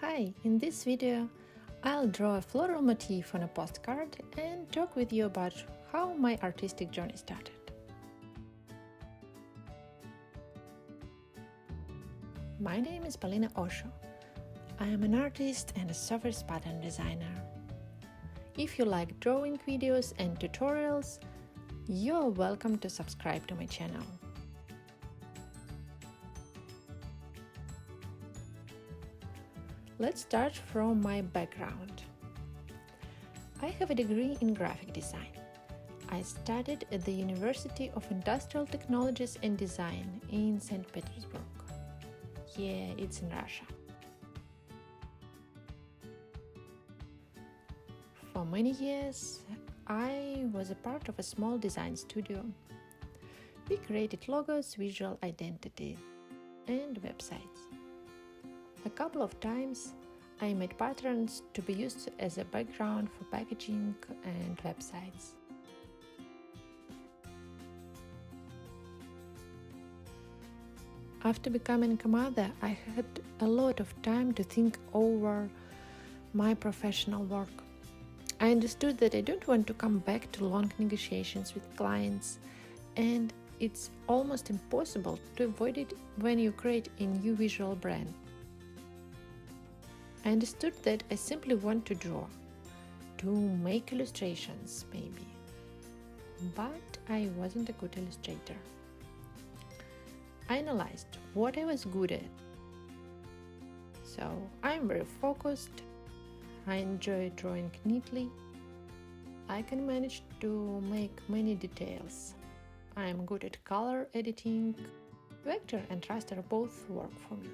Hi, in this video I'll draw a floral motif on a postcard and talk with you about how my artistic journey started. My name is Polina Osho. I am an artist and a software pattern designer. If you like drawing videos and tutorials, you're welcome to subscribe to my channel. Let's start from my background. I have a degree in graphic design. I studied at the University of Industrial Technologies and Design in St. Petersburg. Yeah, it's in Russia. For many years, I was a part of a small design studio. We created logos, visual identity, and websites. A couple of times, I made patterns to be used as a background for packaging and websites. After becoming a mother, I had a lot of time to think over my professional work. I understood that I don't want to come back to long negotiations with clients, and it's almost impossible to avoid it when you create a new visual brand. I understood that I simply want to draw, to make illustrations maybe, but I wasn't a good illustrator. I analyzed what I was good at. So I'm very focused, I enjoy drawing neatly, I can manage to make many details. I am good at color editing, vector and raster both work for me.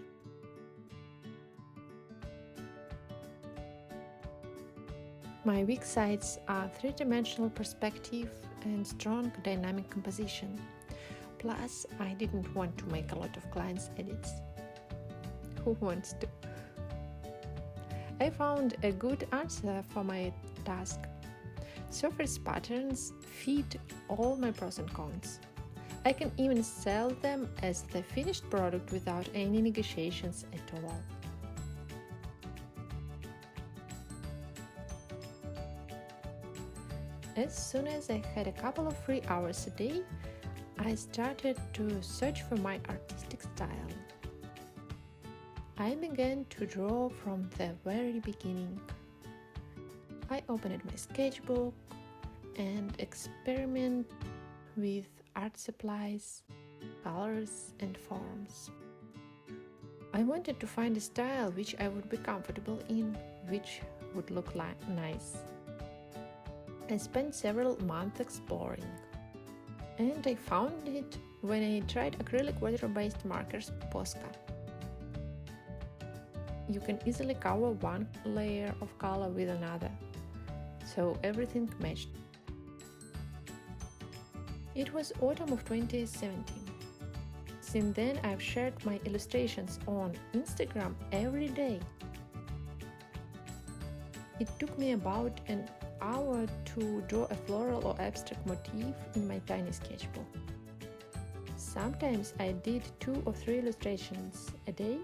My weak sides are three-dimensional perspective and strong dynamic composition. Plus, I didn't want to make a lot of clients' edits. Who wants to? I found a good answer for my task. Surface patterns fit all my pros and cons. I can even sell them as the finished product without any negotiations at all. As soon as I had a couple of free hours a day, I started to search for my artistic style. I began to draw from the very beginning. I opened my sketchbook and experiment with art supplies, colors and forms. I wanted to find a style which I would be comfortable in, which would look nice. I spent several months exploring, and I found it when I tried acrylic water-based markers Posca. You can easily cover one layer of color with another, so everything matched. It was autumn of 2017. Since then, I've shared my illustrations on Instagram every day. It took me about an hour to draw a floral or abstract motif in my tiny sketchbook. Sometimes I did 2 or 3 illustrations a day,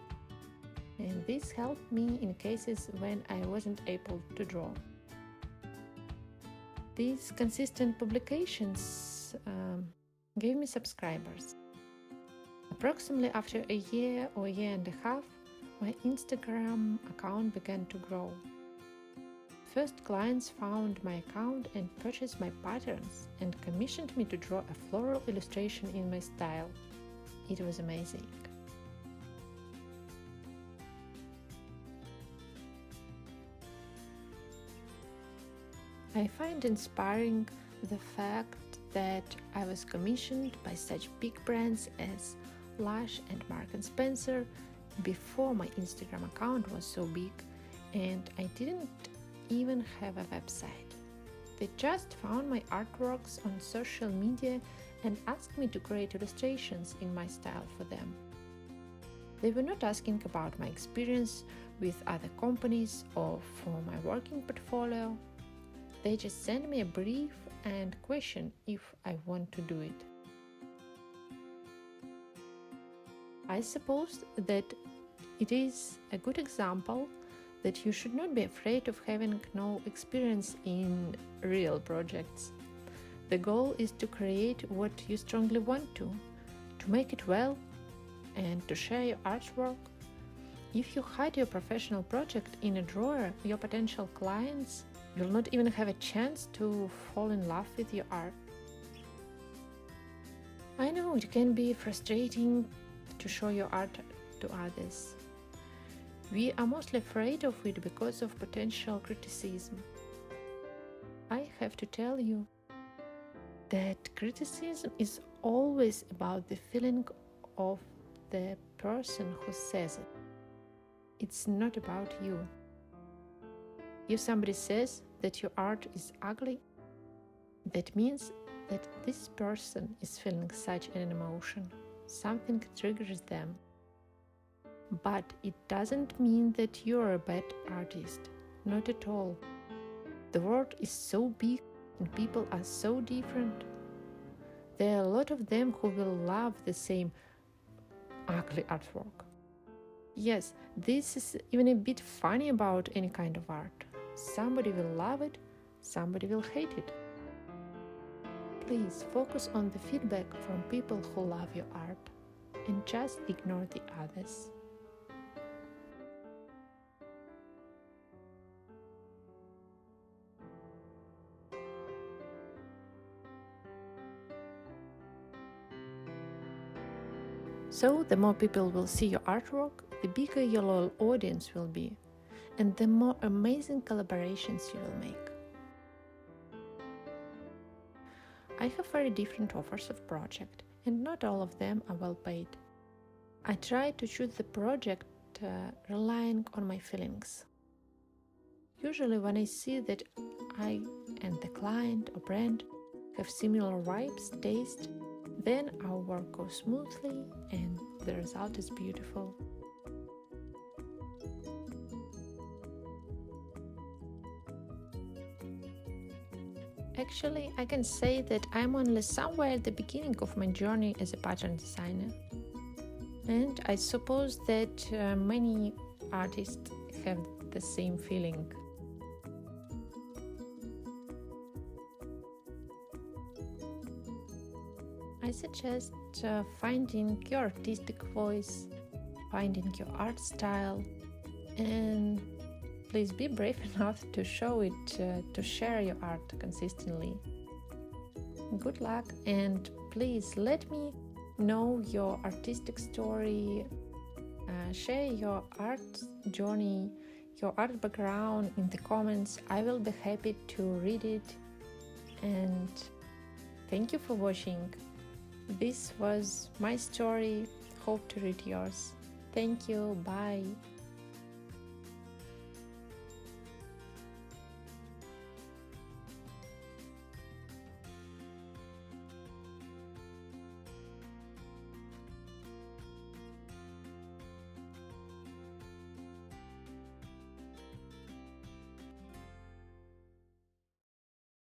and this helped me in cases when I wasn't able to draw. These consistent publications gave me subscribers. Approximately after a year or a year and a half, my Instagram account began to grow. First clients found my account and purchased my patterns and commissioned me to draw a floral illustration in my style. It was amazing. I find inspiring the fact that I was commissioned by such big brands as Lush and Mark & Spencer before my Instagram account was so big, and I didn't even have a website. They just found my artworks on social media and asked me to create illustrations in my style for them. They were not asking about my experience with other companies or for my working portfolio. They just sent me a brief and question if I want to do it. I suppose that it is a good example that you should not be afraid of having no experience in real projects. The goal is to create what you strongly want to make it well, and to share your artwork. If you hide your professional project in a drawer, your potential clients will not even have a chance to fall in love with your art. I know it can be frustrating to show your art to others. We are mostly afraid of it because of potential criticism. I have to tell you that criticism is always about the feeling of the person who says it. It's not about you. If somebody says that your art is ugly, that means that this person is feeling such an emotion. Something triggers them. But it doesn't mean that you're a bad artist. Not at all. The world is so big and people are so different. There are a lot of them who will love the same ugly artwork. Yes, this is even a bit funny about any kind of art. Somebody will love it, somebody will hate it. Please focus on the feedback from people who love your art and just ignore the others. So, the more people will see your artwork, the bigger your loyal audience will be, and the more amazing collaborations you will make. I have very different offers of project, and not all of them are well paid. I try to choose the project relying on my feelings. Usually when I see that I and the client or brand have similar vibes, taste, then our work goes smoothly and the result is beautiful. Actually, I can say that I'm only somewhere at the beginning of my journey as a pattern designer. And I suppose that many artists have the same feeling. I suggest finding your artistic voice, finding your art style, and please be brave enough to show it, to share your art consistently. Good luck, and please let me know your artistic story, share your art journey, your art background in the comments. I will be happy to read it, and thank you for watching. This was my story. Hope to read yours. Thank you. Bye.